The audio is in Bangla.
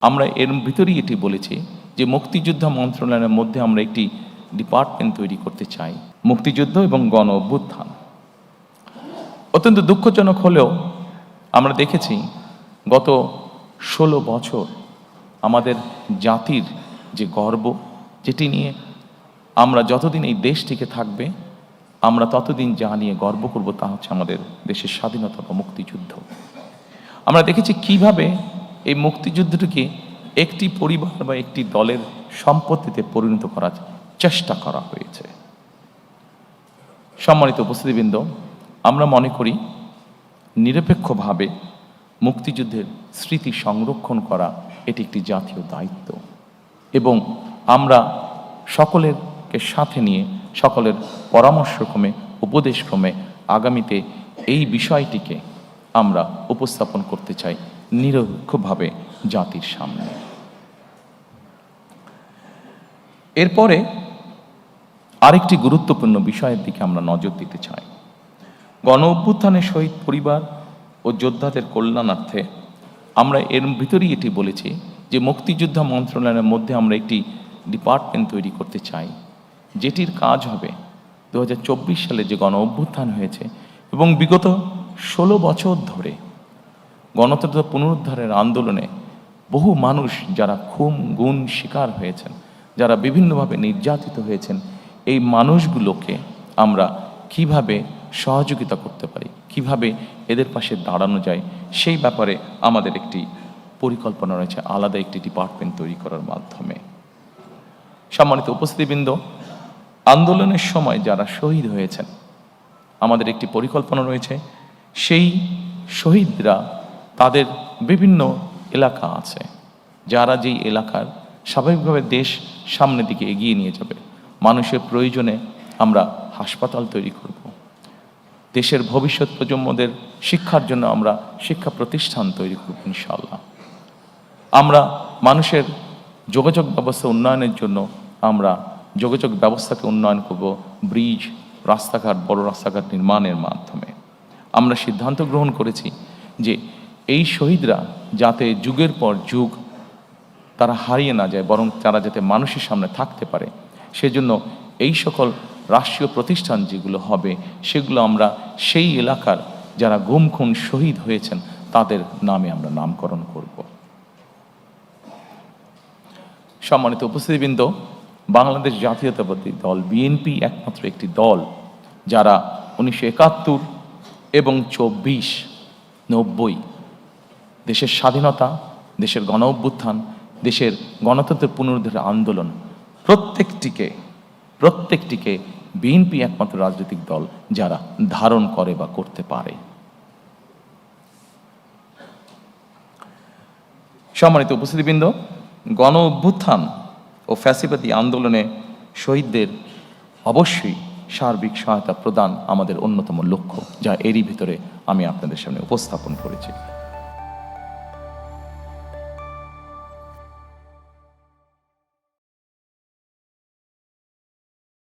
আমরা এর ভিতরেই এটি বলেছি যে মুক্তিযোদ্ধা মন্ত্রণালয়ের মধ্যে আমরা একটি ডিপার্টমেন্ট তৈরি করতে চাই, মুক্তিযুদ্ধ এবং গণ অভ্যুত্থান। অত্যন্ত দুঃখজনক হলেও আমরা দেখেছি গত 16 বছর আমাদের জাতির যে গর্ব, যেটি নিয়ে আমরা যতদিন এই দেশটিকে থাকবে আমরা ততদিন যা নিয়ে গর্ব করব তা হচ্ছে আমাদের দেশের স্বাধীনতা বা মুক্তিযুদ্ধ। আমরা দেখেছি কিভাবে এই মুক্তিযুদ্ধটিকে একটি পরিবার বা একটি দলের সম্পত্তিতে পরিণত করার চেষ্টা করা হয়েছে। সম্মানিত উপস্থিতিবৃন্দ, আমরা মনে করি নিরপেক্ষভাবে মুক্তিযুদ্ধের স্মৃতি সংরক্ষণ করা এটি একটি জাতীয় দায়িত্ব এবং আমরা সকলেরকে সাথে নিয়ে সকলের পরামর্শক্রমে উপদেশক্রমে আগামীতে এই বিষয়টিকে আমরা উপস্থাপন করতে চাই নিরপেক্ষভাবে জাতির সামনে। এরপরে আরেকটি গুরুত্বপূর্ণ বিষয়ের দিকে আমরা নজর দিতে চাই। গণ অভ্যুত্থানের শহীদ পরিবার ও যোদ্ধাদের কল্যাণার্থে আমরা এর ভিতরেই এটি বলেছি যে মুক্তিযোদ্ধা মন্ত্রণালয়ের মধ্যে আমরা একটি ডিপার্টমেন্ট তৈরি করতে চাই, যেটির কাজ হবে 2024 সালে যে গণ অভ্যুত্থান হয়েছে এবং বিগত 16 বছর ধরে গণতন্ত্র পুনরুদ্ধারের আন্দোলনে বহু মানুষ যারা খুন গুম শিকার হয়েছেন, যারা বিভিন্নভাবে নির্যাতিত হয়েছেন, এই মানুষগুলোকে আমরা কিভাবে সহযোগিতা করতে পারি, কিভাবে এদের পাশে দাঁড়ানো যায়, সেই ব্যাপারে আমাদের একটি পরিকল্পনা রয়েছে আলাদা একটি ডিপার্টমেন্ট তৈরি করার মাধ্যমে। সম্মানিত উপস্থিতিবৃন্দ, আন্দোলনের সময় যারা শহীদ হয়েছেন আমাদের একটি পরিকল্পনা রয়েছে, সেই শহীদরা তাদের বিভিন্ন এলাকা আছে, যারা যেই এলাকার স্বাভাবিকভাবে দেশ সামনের দিকে এগিয়ে নিয়ে যাবে। মানুষের প্রয়োজনে আমরা হাসপাতাল তৈরি করব, দেশের ভবিষ্যৎ প্রজন্মদের শিক্ষার জন্য আমরা শিক্ষা প্রতিষ্ঠান তৈরি করব ইনশাআল্লাহ। আমরা মানুষের যোগাযোগ ব্যবস্থা উন্নয়নের জন্য আমরা যোগাযোগ ব্যবস্থাকে উন্নয়ন করব ব্রিজ, রাস্তাঘাট, বড় রাস্তাঘাট নির্মাণের মাধ্যমে। আমরা সিদ্ধান্ত গ্রহণ করেছি যে এই শহীদরা যাতে যুগের পর যুগ তারা হারিয়ে না যায়, বরং তারা যাতে মানুষের সামনে থাকতে পারে, সেজন্য এই সকল রাষ্ট্রীয় প্রতিষ্ঠান যেগুলো হবে সেগুলো আমরা সেই এলাকার যারা গুম খুন শহীদ হয়েছেন তাদের নামে আমরা নামকরণ করব। সম্মানিত উপস্থিতিবৃন্দ, বাংলাদেশ জাতীয়তাবাদী দল বিএনপি একমাত্র একটি দল যারা 1971 এবং 24-90 দেশের স্বাধীনতা, দেশের গণ অভ্যুত্থান, দেশের গণতন্ত্রের পুনরুদ্ধারের আন্দোলন প্রত্যেকটিকে বিএনপি একমাত্র রাজনৈতিক দল যারা ধারণ করে বা করতে পারে। সম্মানিত উপস্থিতিবৃন্দ, গণ অভ্যুত্থান ও ফ্যাসিবাদী আন্দোলনে শহীদদের অবশ্যই সার্বিক সহায়তা প্রদান আমাদের অন্যতম লক্ষ্য, যা এরই ভিতরে আমি আপনাদের সামনে উপস্থাপন করেছি।